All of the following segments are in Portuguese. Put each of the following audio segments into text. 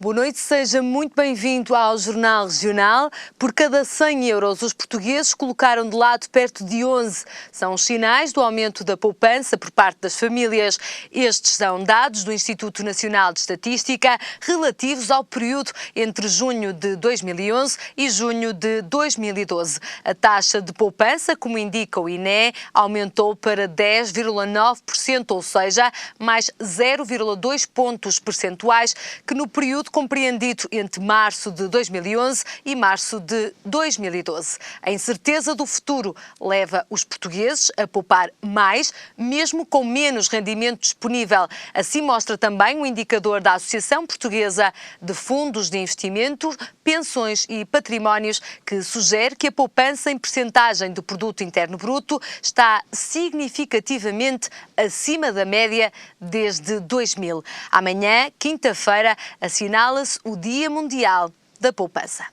Boa noite, seja muito bem-vindo ao Jornal Regional. Por cada 100 euros, os portugueses colocaram de lado perto de 11. São os sinais do aumento da poupança por parte das famílias. Estes são dados do Instituto Nacional de Estatística relativos ao período entre junho de 2011 e junho de 2012. A taxa de poupança, como indica o INE, aumentou para 10,9%, ou seja, mais 0,2 pontos percentuais que no período compreendido entre março de 2011 e março de 2012. A incerteza do futuro leva os portugueses a poupar mais, mesmo com menos rendimento disponível. Assim mostra também o indicador da Associação Portuguesa de Fundos de Investimento, Pensões e Patrimónios, que sugere que a poupança em percentagem do Produto Interno Bruto está significativamente acima da média desde 2000. Amanhã, quinta-feira, assinala-se o Dia Mundial da Poupança.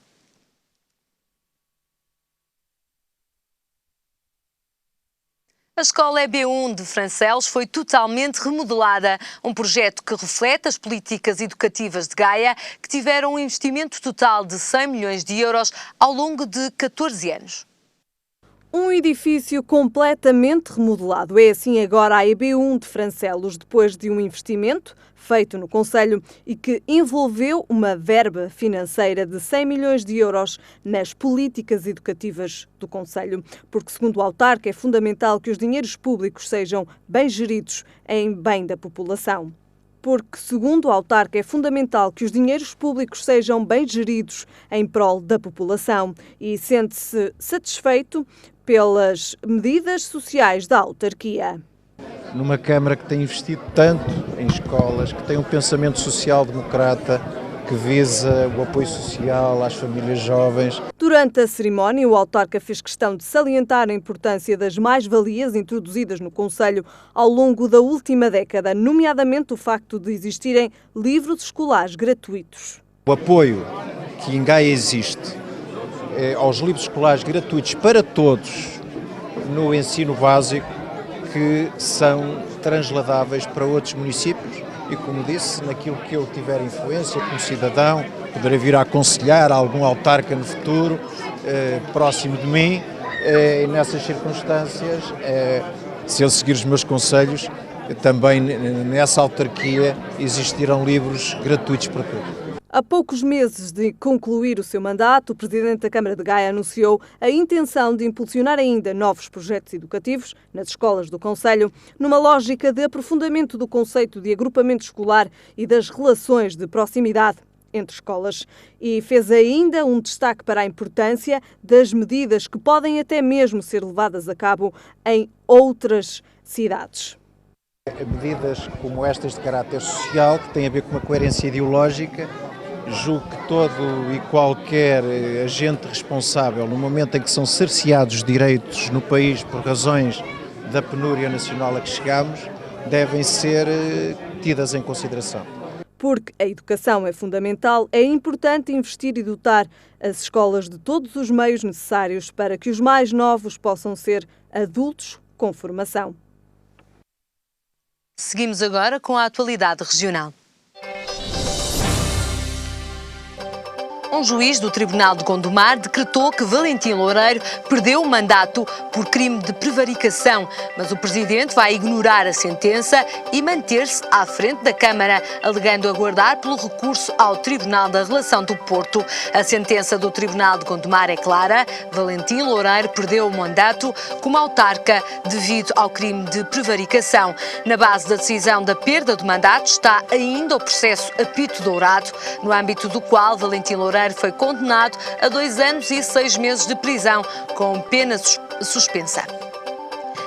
A escola EB1 de Francelos foi totalmente remodelada, um projeto que reflete as políticas educativas de Gaia, que tiveram um investimento total de 100 milhões de euros ao longo de 14 anos. Um edifício completamente remodelado. É assim agora a EB1 de Francelos, depois de um investimento feito no concelho e que envolveu uma verba financeira de 100 milhões de euros nas políticas educativas do concelho. Porque, segundo o autarca, é fundamental que os dinheiros públicos sejam bem geridos em bem da população. Porque, segundo o autarca, é fundamental que os dinheiros públicos sejam bem geridos em prol da população e sente-se satisfeito pelas medidas sociais da autarquia. Numa Câmara que tem investido tanto em escolas, que tem um pensamento social-democrata, que visa o apoio social às famílias jovens. Durante a cerimónia, o autarca fez questão de salientar a importância das mais-valias introduzidas no concelho ao longo da última década, nomeadamente o facto de existirem livros escolares gratuitos. O apoio que em Gaia existe aos livros escolares gratuitos para todos no ensino básico, que são transladáveis para outros municípios e, como disse, naquilo que eu tiver influência como cidadão, poderei vir a aconselhar algum autarca no futuro, próximo de mim, e nessas circunstâncias, se ele seguir os meus conselhos, também nessa autarquia existirão livros gratuitos para todos. Há poucos meses de concluir o seu mandato, o Presidente da Câmara de Gaia anunciou a intenção de impulsionar ainda novos projetos educativos nas escolas do concelho, numa lógica de aprofundamento do conceito de agrupamento escolar e das relações de proximidade entre escolas. E fez ainda um destaque para a importância das medidas que podem até mesmo ser levadas a cabo em outras cidades. Medidas como estas de caráter social, que têm a ver com uma coerência ideológica. Julgo que todo e qualquer agente responsável, no momento em que são cerceados direitos no país por razões da penúria nacional a que chegamos, devem ser tidas em consideração. Porque a educação é fundamental, é importante investir e dotar as escolas de todos os meios necessários para que os mais novos possam ser adultos com formação. Seguimos agora com a atualidade regional. Um juiz do Tribunal de Gondomar decretou que Valentim Loureiro perdeu o mandato por crime de prevaricação, mas o presidente vai ignorar a sentença e manter-se à frente da Câmara, alegando aguardar pelo recurso ao Tribunal da Relação do Porto. A sentença do Tribunal de Gondomar é clara: Valentim Loureiro perdeu o mandato como autarca devido ao crime de prevaricação. Na base da decisão da perda do mandato está ainda o processo Apito Dourado, no âmbito do qual Valentim Loureiro foi condenado a 2 anos e 6 meses de prisão, com pena suspensa.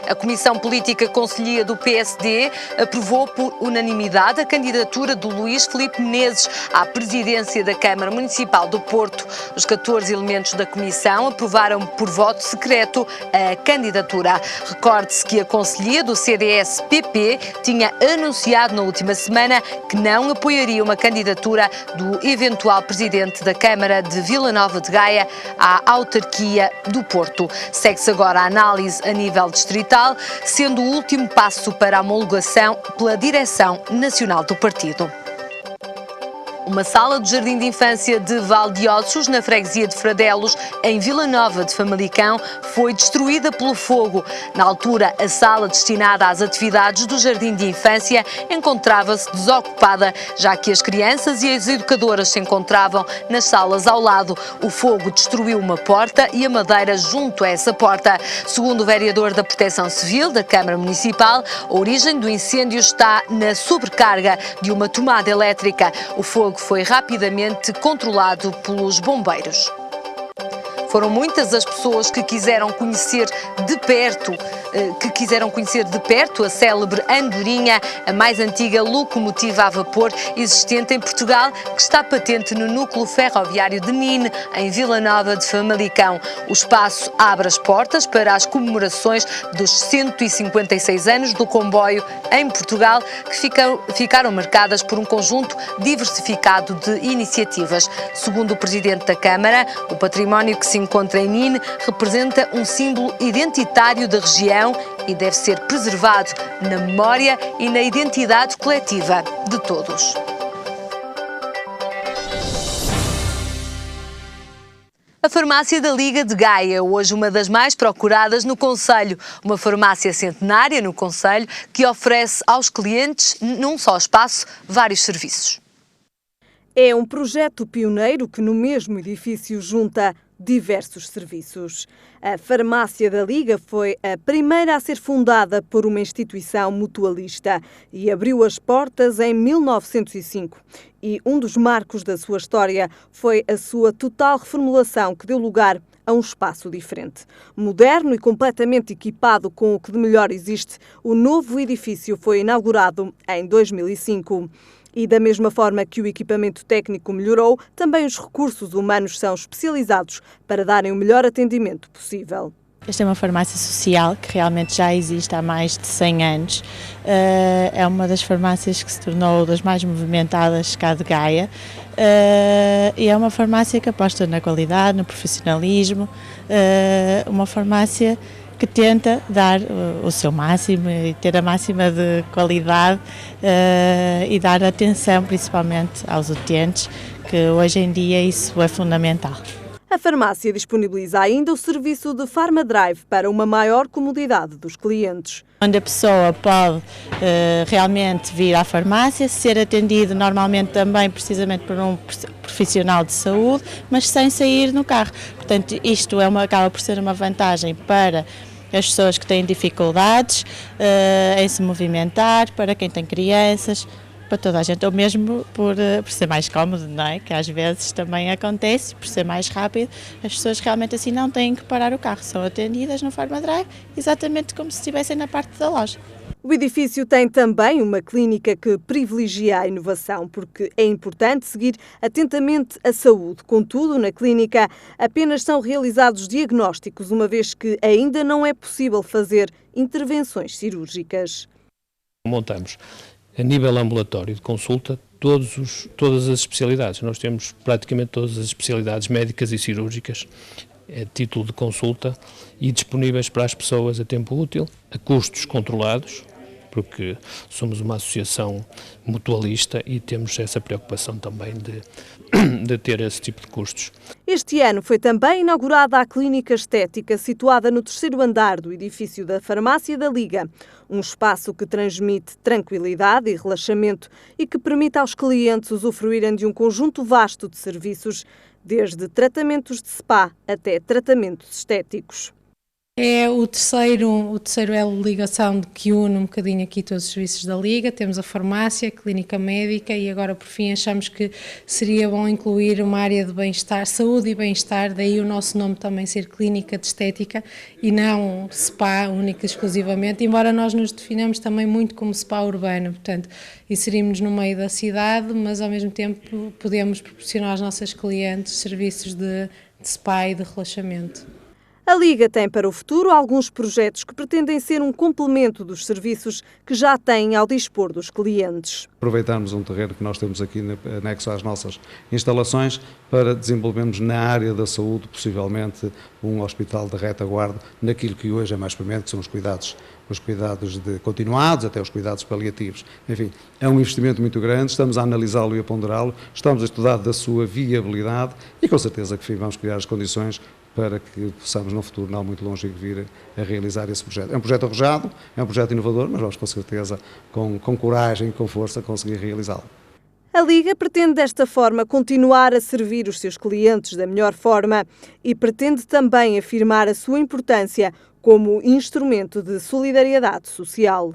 A Comissão Política Conselhia do PSD aprovou por unanimidade a candidatura do Luís Filipe Menezes à presidência da Câmara Municipal do Porto. Os 14 elementos da Comissão aprovaram por voto secreto a candidatura. Recorde-se que a Conselhia do CDS-PP tinha anunciado na última semana que não apoiaria uma candidatura do eventual presidente da Câmara de Vila Nova de Gaia à autarquia do Porto. Segue-se agora a análise a nível distrital, sendo o último passo para a homologação pela Direção Nacional do Partido. Uma sala do Jardim de Infância de Valdeossos, na freguesia de Fradelos, em Vila Nova de Famalicão, foi destruída pelo fogo. Na altura, a sala destinada às atividades do Jardim de Infância encontrava-se desocupada, já que as crianças e as educadoras se encontravam nas salas ao lado. O fogo destruiu uma porta e a madeira junto a essa porta. Segundo o vereador da Proteção Civil da Câmara Municipal, a origem do incêndio está na sobrecarga de uma tomada elétrica. O fogo foi rapidamente controlado pelos bombeiros. Foram muitas as pessoas que quiseram conhecer de perto a célebre andorinha, a mais antiga locomotiva a vapor existente em Portugal, que está patente no núcleo ferroviário de Nine, em Vila Nova de Famalicão. O espaço abre as portas para as comemorações dos 156 anos do comboio em Portugal, que ficaram marcadas por um conjunto diversificado de iniciativas. Segundo o presidente da Câmara, o património que se encontra em Nine representa um símbolo identitário da região e deve ser preservado na memória e na identidade coletiva de todos. A farmácia da Liga de Gaia, hoje uma das mais procuradas no concelho. Uma farmácia centenária no concelho que oferece aos clientes, num só espaço, vários serviços. É um projeto pioneiro que no mesmo edifício junta diversos serviços. A Farmácia da Liga foi a primeira a ser fundada por uma instituição mutualista e abriu as portas em 1905. E um dos marcos da sua história foi a sua total reformulação, que deu lugar a um espaço diferente. Moderno e completamente equipado com o que de melhor existe, o novo edifício foi inaugurado em 2005. E da mesma forma que o equipamento técnico melhorou, também os recursos humanos são especializados para darem o melhor atendimento possível. Esta é uma farmácia social que realmente já existe há mais de 100 anos. É uma das farmácias que se tornou das mais movimentadas cá de Gaia. E é uma farmácia que aposta na qualidade, no profissionalismo, uma farmácia que tenta dar o seu máximo e ter a máxima de qualidade e dar atenção principalmente aos utentes, que hoje em dia isso é fundamental. A farmácia disponibiliza ainda o serviço de PharmaDrive para uma maior comodidade dos clientes. Onde a pessoa pode realmente vir à farmácia, ser atendido normalmente também precisamente por um profissional de saúde, mas sem sair no carro. Portanto, isto acaba por ser uma vantagem para as pessoas que têm dificuldades em se movimentar, para quem tem crianças, para toda a gente, ou mesmo por ser mais cómodo, não é? Que às vezes também acontece, por ser mais rápido, as pessoas realmente assim não têm que parar o carro, são atendidas no PharmaDrive, exatamente como se estivessem na parte da loja. O edifício tem também uma clínica que privilegia a inovação, porque é importante seguir atentamente a saúde. Contudo, na clínica apenas são realizados diagnósticos, uma vez que ainda não é possível fazer intervenções cirúrgicas. Montamos a nível ambulatório de consulta todas as especialidades. Nós temos praticamente todas as especialidades médicas e cirúrgicas a título de consulta e disponíveis para as pessoas a tempo útil, a custos controlados, porque somos uma associação mutualista e temos essa preocupação também de ter esse tipo de custos. Este ano foi também inaugurada a Clínica Estética, situada no 3º andar do edifício da Farmácia da Liga. Um espaço que transmite tranquilidade e relaxamento e que permite aos clientes usufruírem de um conjunto vasto de serviços, desde tratamentos de spa até tratamentos estéticos. É o terceiro elo de ligação que une um bocadinho aqui todos os serviços da Liga. Temos a farmácia, a clínica médica e agora por fim achamos que seria bom incluir uma área de bem-estar, saúde e bem-estar, daí o nosso nome também ser clínica de estética e não spa única e exclusivamente, embora nós nos definamos também muito como spa urbano, portanto inserimos-nos no meio da cidade, mas ao mesmo tempo podemos proporcionar aos nossos clientes serviços de spa e de relaxamento. A Liga tem para o futuro alguns projetos que pretendem ser um complemento dos serviços que já têm ao dispor dos clientes. Aproveitamos um terreno que nós temos aqui anexo às nossas instalações para desenvolvermos na área da saúde, possivelmente, um hospital de retaguarda, naquilo que hoje é mais premente, que são os cuidados continuados, até os cuidados paliativos. Enfim, é um investimento muito grande, estamos a analisá-lo e a ponderá-lo, estamos a estudar da sua viabilidade e com certeza que vamos criar as condições para que possamos no futuro, não muito longe, vir a realizar esse projeto. É um projeto arrojado, é um projeto inovador, mas vamos com certeza, com coragem e com força, conseguir realizá-lo. A Liga pretende desta forma continuar a servir os seus clientes da melhor forma e pretende também afirmar a sua importância como instrumento de solidariedade social.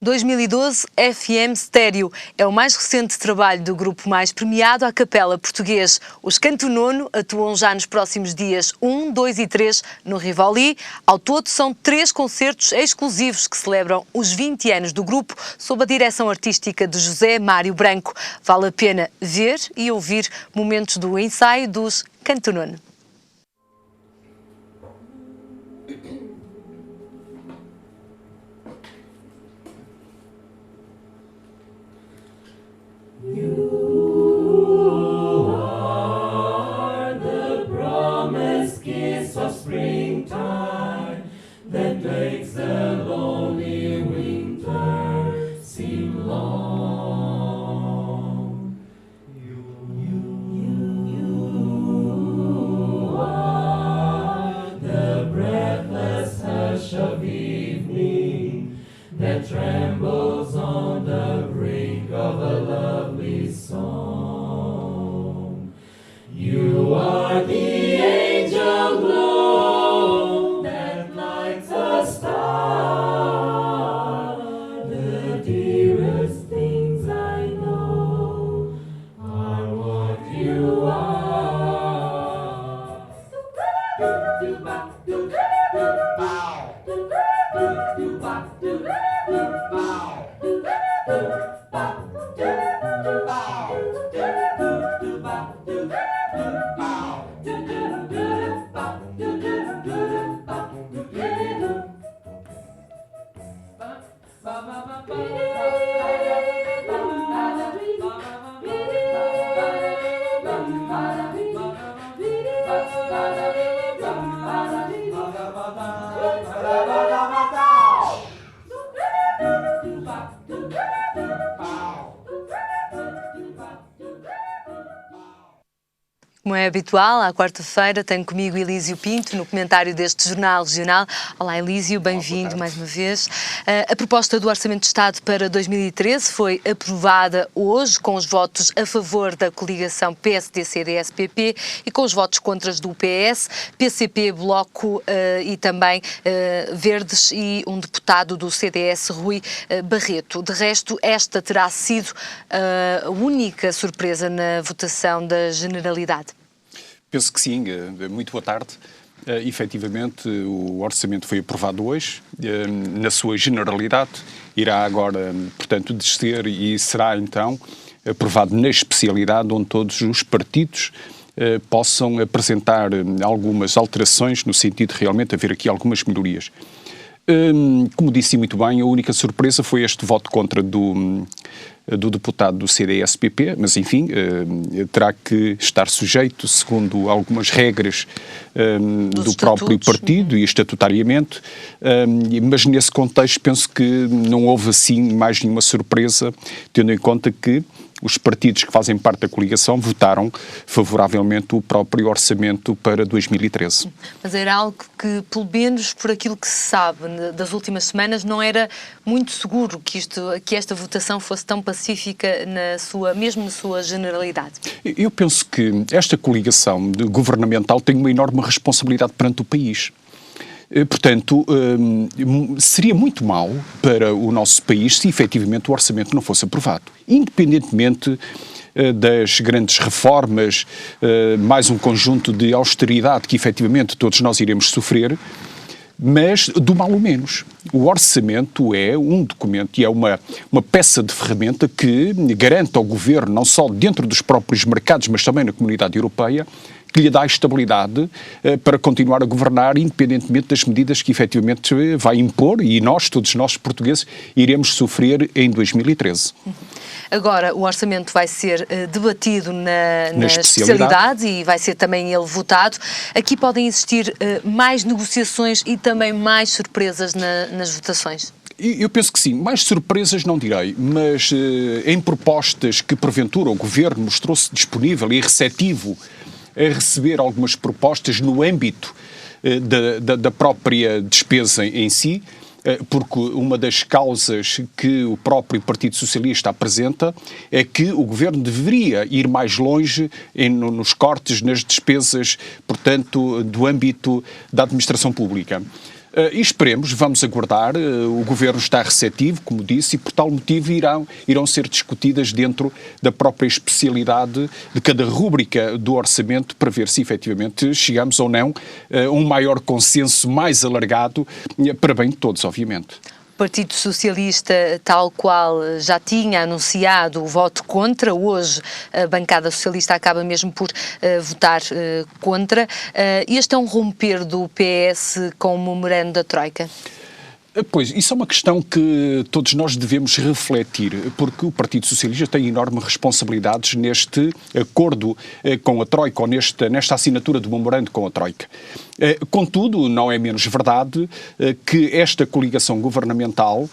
2012 FM Stereo é o mais recente trabalho do grupo mais premiado à capela português. Os Canto Nono atuam já nos próximos dias 1, 2 e 3 no Rivoli. Ao todo são 3 concertos exclusivos que celebram os 20 anos do grupo sob a direção artística de José Mário Branco. Vale a pena ver e ouvir momentos do ensaio dos Canto Nono. You are the promised kiss of springtime that makes the lonely winter seem long. You are the breathless hush of evening that trembles on the brink of a lovely song. You are the angel glow that lights a star. The dearest things I know are what you are. Como é habitual, à quarta-feira tenho comigo Elísio Pinto no comentário deste Jornal Regional. Olá Elísio, bem-vindo mais uma vez. A proposta do Orçamento de Estado para 2013 foi aprovada hoje com os votos a favor da coligação PSD-CDS-PP e com os votos contras do PS, PCP, Bloco e também Verdes e um deputado do CDS, Rui Barreto. De resto, esta terá sido a única surpresa na votação da Generalidade. Penso que sim. Muito boa tarde. Efetivamente, o orçamento foi aprovado hoje, na sua generalidade, irá agora, portanto, descer e será então aprovado na especialidade, onde todos os partidos possam apresentar algumas alterações, no sentido de realmente haver aqui algumas melhorias. Como disse muito bem, a única surpresa foi este voto contra do deputado do CDS-PP, mas enfim, terá que estar sujeito, segundo algumas regras do próprio partido e estatutariamente, mas nesse contexto penso que não houve assim mais nenhuma surpresa, tendo em conta que os partidos que fazem parte da coligação votaram favoravelmente o próprio orçamento para 2013. Mas era algo que, pelo menos por aquilo que se sabe das últimas semanas, não era muito seguro que esta votação fosse tão pacífica, mesmo na sua generalidade. Eu penso que esta coligação governamental tem uma enorme responsabilidade perante o país. Portanto, seria muito mau para o nosso país se efetivamente o orçamento não fosse aprovado. Independentemente das grandes reformas, mais um conjunto de austeridade que efetivamente todos nós iremos sofrer, mas do mal o menos. O orçamento é um documento e é uma peça de ferramenta que garante ao Governo, não só dentro dos próprios mercados, mas também na Comunidade Europeia, que lhe dá estabilidade para continuar a governar, independentemente das medidas que efetivamente vai impor, e nós, todos nós portugueses, iremos sofrer em 2013. Agora, o orçamento vai ser debatido na especialidade e vai ser também ele votado. Aqui podem existir mais negociações e também mais surpresas nas votações? Eu penso que sim. Mais surpresas não direi, mas em propostas que porventura o Governo mostrou-se disponível e receptivo a receber algumas propostas no âmbito da própria despesa em si, porque uma das causas que o próprio Partido Socialista apresenta é que o Governo deveria ir mais longe nos cortes nas despesas, portanto, do âmbito da administração pública. E esperemos, vamos aguardar, o Governo está receptivo, como disse, e por tal motivo irão ser discutidas dentro da própria especialidade de cada rúbrica do orçamento para ver se efetivamente chegamos ou não a um maior consenso mais alargado para bem de todos, obviamente. O Partido Socialista, tal qual já tinha anunciado o voto contra, hoje a bancada socialista acaba mesmo por votar contra. Este é um romper do PS com o memorando da Troika? Pois, isso é uma questão que todos nós devemos refletir, porque o Partido Socialista tem enormes responsabilidades neste acordo com a Troika, ou nesta assinatura do memorando com a Troika. Contudo, não é menos verdade que esta coligação governamental,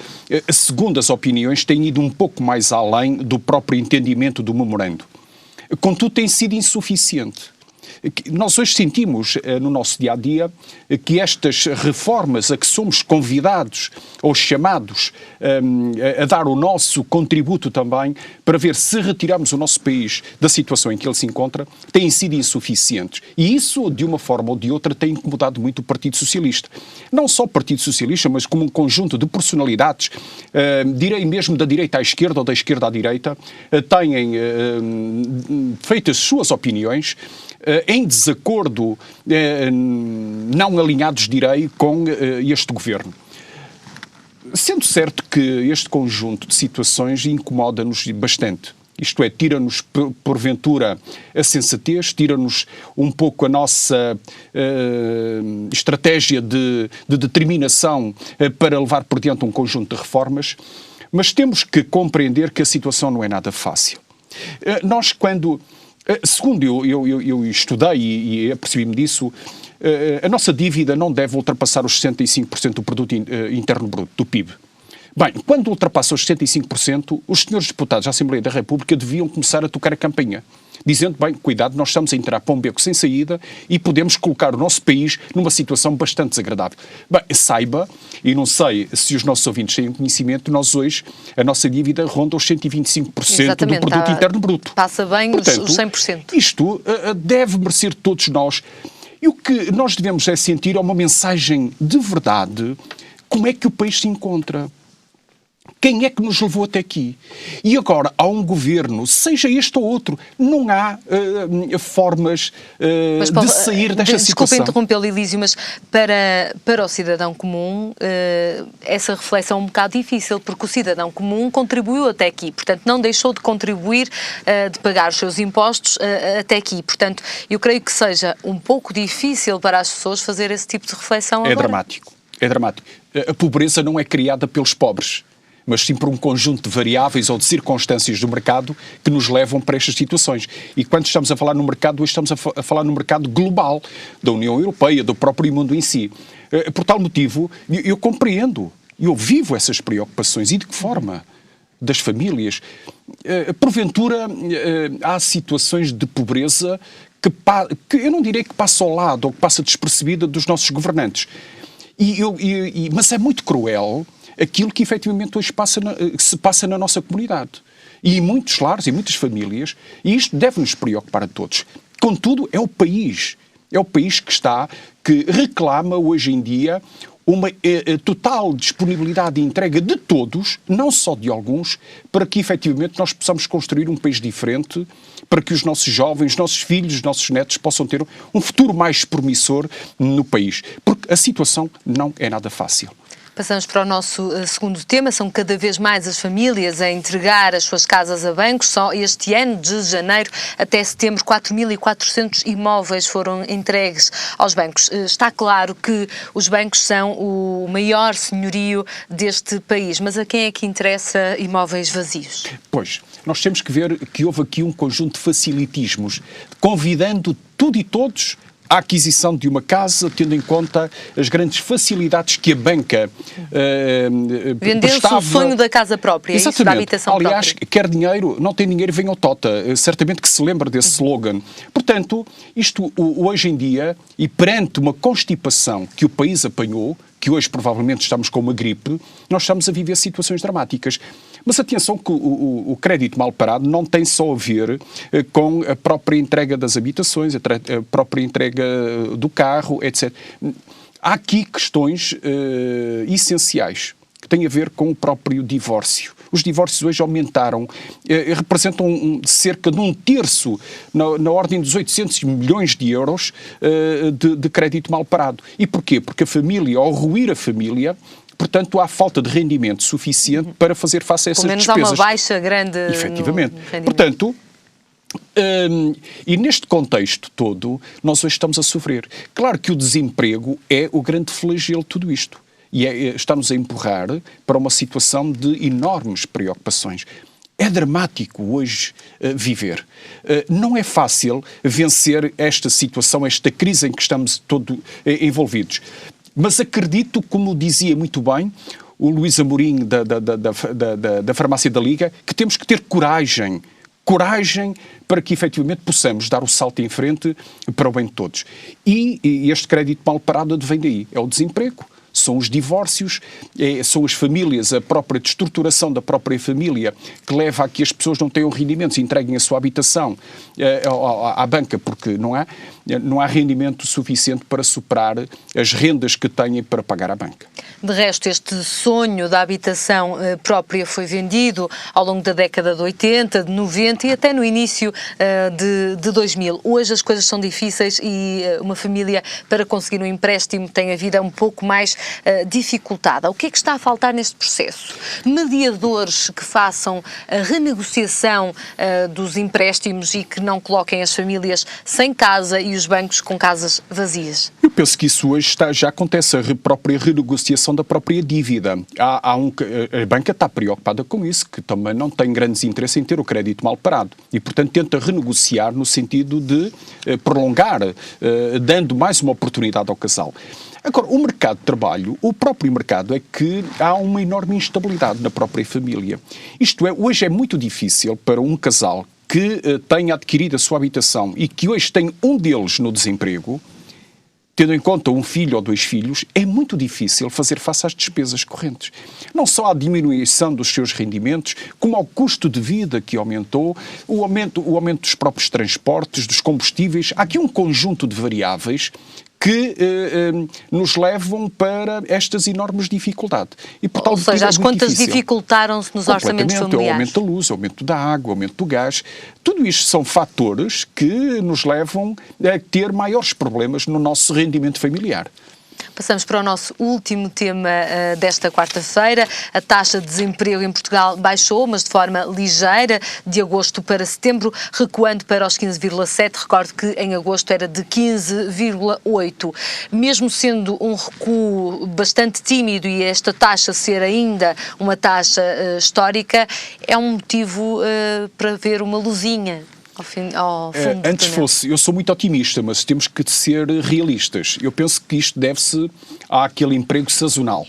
segundo as opiniões, tem ido um pouco mais além do próprio entendimento do memorando. Contudo, tem sido insuficiente. Nós hoje sentimos no nosso dia-a-dia que estas reformas a que somos convidados ou chamados a dar o nosso contributo também para ver se retirarmos o nosso país da situação em que ele se encontra, têm sido insuficientes. E isso, de uma forma ou de outra, tem incomodado muito o Partido Socialista. Não só o Partido Socialista, mas como um conjunto de personalidades, direi mesmo da direita à esquerda ou da esquerda à direita, têm feito as suas opiniões em desacordo, não alinhados, direi, com este Governo. Sendo certo que este conjunto de situações incomoda-nos bastante. Isto é, tira-nos, porventura, a sensatez, tira-nos um pouco a nossa estratégia de determinação para levar por diante um conjunto de reformas, mas temos que compreender que a situação não é nada fácil. Nós, segundo eu estudei e apercebi-me disso, a nossa dívida não deve ultrapassar os 65% do produto interno bruto, do PIB. Bem, quando ultrapassa os 65%, os senhores deputados da Assembleia da República deviam começar a tocar a campainha, dizendo, bem, cuidado, nós estamos a entrar para um beco sem saída e podemos colocar o nosso país numa situação bastante desagradável. Bem, saiba, e não sei se os nossos ouvintes têm conhecimento, nós hoje, a nossa dívida ronda os 125% do produto interno bruto. Passa bem. Portanto, os 100%. Isto deve merecer todos nós. E o que nós devemos é sentir uma mensagem de verdade, como é que o país se encontra. Quem é que nos levou até aqui? E agora há um governo, seja este ou outro, não há formas de sair desta situação. Desculpe interrompê-lo, Elísio, mas para o cidadão comum essa reflexão é um bocado difícil, porque o cidadão comum contribuiu até aqui, portanto não deixou de contribuir, de pagar os seus impostos até aqui. Portanto, eu creio que seja um pouco difícil para as pessoas fazer esse tipo de reflexão agora. É dramático. É dramático. A pobreza não é criada pelos pobres, mas sim por um conjunto de variáveis ou de circunstâncias do mercado que nos levam para estas situações. E quando estamos a falar no mercado, hoje estamos a falar no mercado global, da União Europeia, do próprio mundo em si. Por tal motivo, eu compreendo, eu vivo essas preocupações. E de que forma? Das famílias. Porventura, há situações de pobreza que eu não direi que passa ao lado ou que passa despercebida dos nossos governantes. Mas é muito cruel aquilo que efetivamente hoje se passa na nossa comunidade. E em muitos lares e muitas famílias, e isto deve-nos preocupar a todos. Contudo, é o país que reclama hoje em dia uma total disponibilidade e entrega de todos, não só de alguns, para que efetivamente nós possamos construir um país diferente, para que os nossos jovens, os nossos filhos, os nossos netos possam ter um futuro mais promissor no país. Porque a situação não é nada fácil. Passamos para o nosso segundo tema. São cada vez mais as famílias a entregar as suas casas a bancos. Só este ano, de janeiro até setembro, 4.400 imóveis foram entregues aos bancos. Está claro que os bancos são o maior senhorio deste país, mas a quem é que interessa imóveis vazios? Pois, nós temos que ver que houve aqui um conjunto de facilitismos, convidando tudo e todos a aquisição de uma casa, tendo em conta as grandes facilidades que a banca vendeu-se o sonho da casa própria, exatamente. Isso, da habitação Aliás, própria. quer dinheiro, não tem dinheiro, vem ao Tota. Certamente que se lembra desse slogan. Portanto, isto hoje em dia, e perante uma constipação que o país apanhou, que hoje provavelmente estamos com uma gripe, nós estamos a viver situações dramáticas. Mas atenção que o crédito mal parado não tem só a ver com a própria entrega das habitações, a própria entrega do carro, etc. Há aqui questões essenciais que têm a ver com o próprio divórcio. Os divórcios hoje aumentaram, representam cerca de um terço, na ordem dos 800 milhões de euros de crédito mal parado. E porquê? Porque a família, ao ruir a família, portanto, há falta de rendimento suficiente para fazer face a essas despesas. Pelo menos há uma baixa grande efetivamente. No rendimento. Portanto, e neste contexto todo, nós hoje estamos a sofrer. Claro que o desemprego é o grande flagelo de tudo isto. E está-nos a empurrar para uma situação de enormes preocupações. É dramático hoje viver. Não é fácil vencer esta situação, esta crise em que estamos todos envolvidos. Mas acredito, como dizia muito bem o Luís Amorim da Farmácia da Liga, que temos que ter coragem para que efetivamente possamos dar o salto em frente para o bem de todos. E este crédito mal parado vem daí. É o desemprego, são os divórcios, são as famílias, a própria destruturação da própria família que leva a que as pessoas não tenham rendimentos, entreguem a sua habitação à banca porque não há rendimento suficiente para superar as rendas que têm para pagar à banca. De resto, este sonho da habitação própria foi vendido ao longo da década de 80, de 90 e até no início de 2000. Hoje as coisas são difíceis e uma família, para conseguir um empréstimo, tem a vida um pouco mais dificultada. O que é que está a faltar neste processo? Mediadores que façam a renegociação dos empréstimos e que não coloquem as famílias sem casa e os bancos com casas vazias. Eu penso que isso hoje já acontece, a própria renegociação da própria dívida. A banca está preocupada com isso, que também não tem grandes interesses em ter o crédito mal parado e, portanto, tenta renegociar no sentido de prolongar, dando mais uma oportunidade ao casal. Agora, o mercado de trabalho, o próprio mercado, é que há uma enorme instabilidade na própria família. Isto é, hoje é muito difícil para um casal que tenha adquirido a sua habitação e que hoje tem um deles no desemprego, tendo em conta um filho ou 2 filhos, é muito difícil fazer face às despesas correntes. Não só à diminuição dos seus rendimentos, como ao custo de vida que aumentou, o aumento dos próprios transportes, dos combustíveis. Há aqui um conjunto de variáveis que nos levam para estas enormes dificuldades. E, por tal Ou seja, as contas difícil. Dificultaram-se nos orçamentos familiares. O aumento da luz, o aumento da água, o aumento do gás. Tudo isto são fatores que nos levam a ter maiores problemas no nosso rendimento familiar. Passamos para o nosso último tema desta quarta-feira. A taxa de desemprego em Portugal baixou, mas de forma ligeira, de agosto para setembro, recuando para os 15,7%. Recordo que em agosto era de 15,8%. Mesmo sendo um recuo bastante tímido e esta taxa ser ainda uma taxa histórica, é um motivo para ver uma luzinha. Antes fosse, eu sou muito otimista, mas temos que ser realistas. Eu penso que isto deve-se àquele emprego sazonal.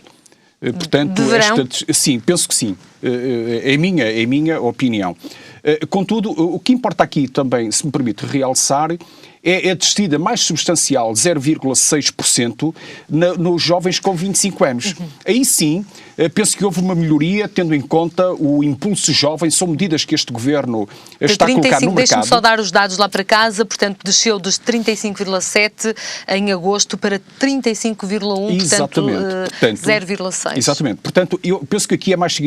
Portanto, sim, penso que sim. É a minha opinião. Contudo, o que importa aqui também, se me permite realçar, é descida mais substancial, 0,6%, nos jovens com 25 anos. Aí sim, penso que houve uma melhoria, tendo em conta o impulso jovem, são medidas que este Governo está a colocar no mercado. Deixe-me só dar os dados lá para casa, portanto, desceu dos 35,7 em agosto para 35,1, portanto 0,6. Exatamente. Portanto, eu penso que aqui é mais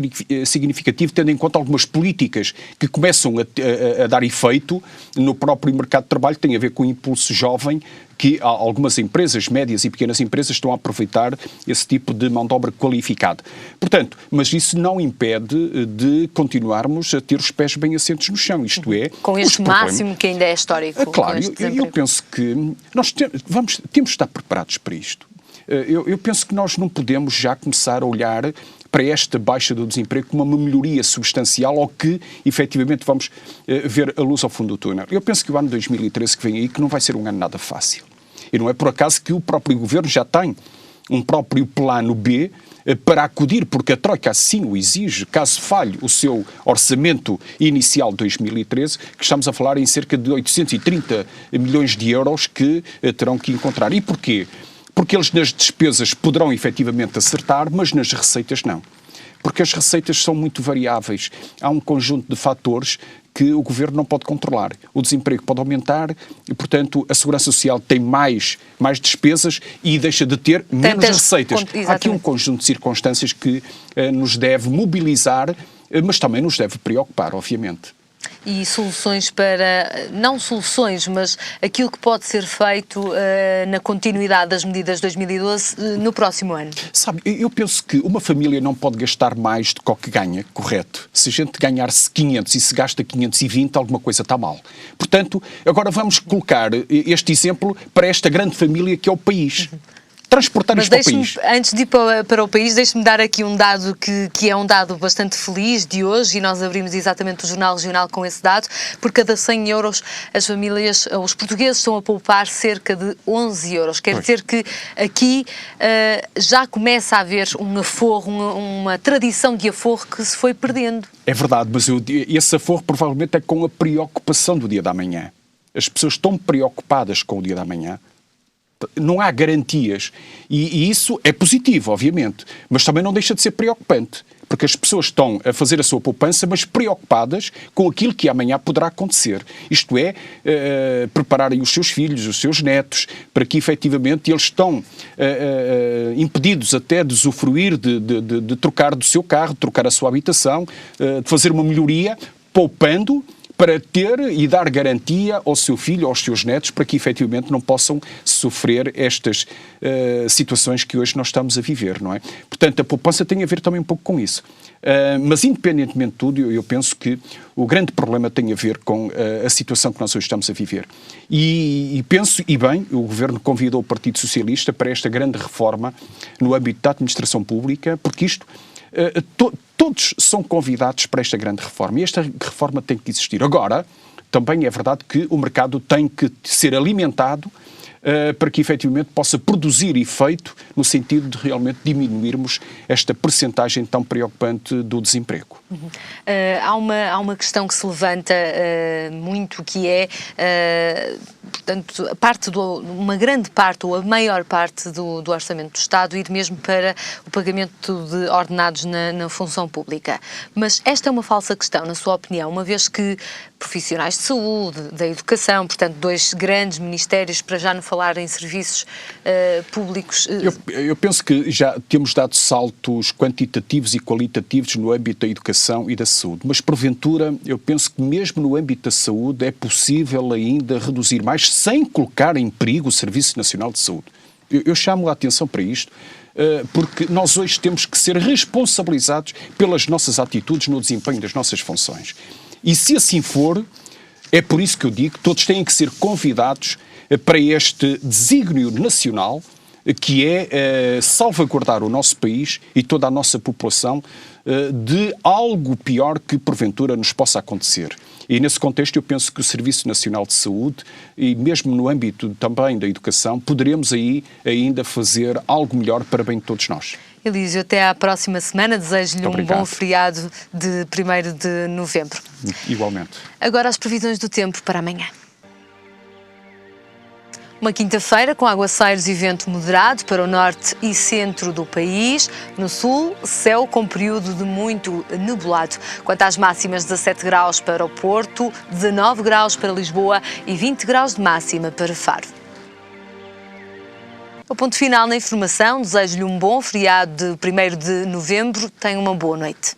significativo, tendo em conta algumas políticas que começam a dar efeito no próprio mercado de trabalho, que tem a ver com o impulso jovem, que algumas empresas, médias e pequenas empresas, estão a aproveitar esse tipo de mão de obra qualificada. Portanto, mas isso não impede de continuarmos a ter os pés bem assentos no chão, isto é... Com este máximo que ainda é histórico. Claro, eu penso que nós temos de estar preparados para isto. Eu penso que nós não podemos já começar a olhar para esta baixa do desemprego como uma melhoria substancial ou que, efetivamente, vamos ver a luz ao fundo do túnel. Eu penso que o ano 2013 que vem aí que não vai ser um ano nada fácil. E não é por acaso que o próprio Governo já tem um próprio plano B para acudir, porque a Troika assim o exige, caso falhe o seu orçamento inicial de 2013, que estamos a falar em cerca de 830 milhões de euros que terão que encontrar. E porquê? Porque eles nas despesas poderão efetivamente acertar, mas nas receitas não. Porque as receitas são muito variáveis. Há um conjunto de fatores que o Governo não pode controlar. O desemprego pode aumentar e, portanto, a Segurança Social tem mais despesas e deixa de ter menos receitas. Há aqui um conjunto de circunstâncias que nos deve mobilizar, mas também nos deve preocupar, obviamente. E soluções para, não soluções, mas aquilo que pode ser feito na continuidade das medidas de 2012 no próximo ano? Sabe, eu penso que uma família não pode gastar mais do que o que ganha, correto? Se a gente ganhar-se 500 e se gasta 520, alguma coisa está mal. Portanto, agora vamos colocar este exemplo para esta grande família que é o país. Transportar isto para o país. Antes de ir para o país, deixe-me dar aqui um dado que é um dado bastante feliz de hoje, e nós abrimos exatamente o Jornal Regional com esse dado. Por cada 100 euros, as famílias, os portugueses estão a poupar cerca de 11 euros. Quer dizer que aqui já começa a haver um aforro, uma tradição de aforro que se foi perdendo. É verdade, mas esse aforro provavelmente é com a preocupação do dia da manhã. As pessoas estão preocupadas com o dia da manhã. Não há garantias. E isso é positivo, obviamente, mas também não deixa de ser preocupante, porque as pessoas estão a fazer a sua poupança, mas preocupadas com aquilo que amanhã poderá acontecer. Isto é, prepararem os seus filhos, os seus netos, para que efetivamente eles estão impedidos até de usufruir, de trocar do seu carro, de trocar a sua habitação, de fazer uma melhoria, poupando, para ter e dar garantia ao seu filho, aos seus netos, para que efetivamente não possam sofrer estas situações que hoje nós estamos a viver, não é? Portanto, a poupança tem a ver também um pouco com isso. Mas, independentemente de tudo, eu penso que o grande problema tem a ver com a situação que nós hoje estamos a viver. E penso, e bem, o Governo convidou o Partido Socialista para esta grande reforma no âmbito da administração pública, porque isto... todos são convidados para esta grande reforma e esta reforma tem que existir. Agora, também é verdade que o mercado tem que ser alimentado para que efetivamente possa produzir efeito no sentido de realmente diminuirmos esta percentagem tão preocupante do desemprego. Há uma questão que se levanta muito, que é, portanto, uma grande parte, ou a maior parte do orçamento do Estado ir mesmo para o pagamento de ordenados na função pública. Mas esta é uma falsa questão, na sua opinião, uma vez que profissionais de saúde, da educação, portanto, dois grandes ministérios, para já não falar em serviços públicos... Eu penso que já temos dado saltos quantitativos e qualitativos no âmbito da educação e da saúde, mas porventura eu penso que mesmo no âmbito da saúde é possível ainda reduzir mais sem colocar em perigo o Serviço Nacional de Saúde. Eu chamo a atenção para isto, porque nós hoje temos que ser responsabilizados pelas nossas atitudes no desempenho das nossas funções. E se assim for, é por isso que eu digo que todos têm que ser convidados para este desígnio nacional, que é salvaguardar o nosso país e toda a nossa população de algo pior que porventura nos possa acontecer. E nesse contexto eu penso que o Serviço Nacional de Saúde, e mesmo no âmbito também da educação, poderemos aí ainda fazer algo melhor para bem de todos nós. Elísio, até à próxima semana. Desejo-lhe um bom feriado de 1º de novembro. Igualmente. Agora as previsões do tempo para amanhã. Uma quinta-feira com aguaceiros e vento moderado para o norte e centro do país. No sul, céu com período de muito nublado. Quanto às máximas, 17 graus para o Porto, 19 graus para Lisboa e 20 graus de máxima para Faro. O ponto final na informação. Desejo-lhe um bom feriado de 1º de novembro. Tenha uma boa noite.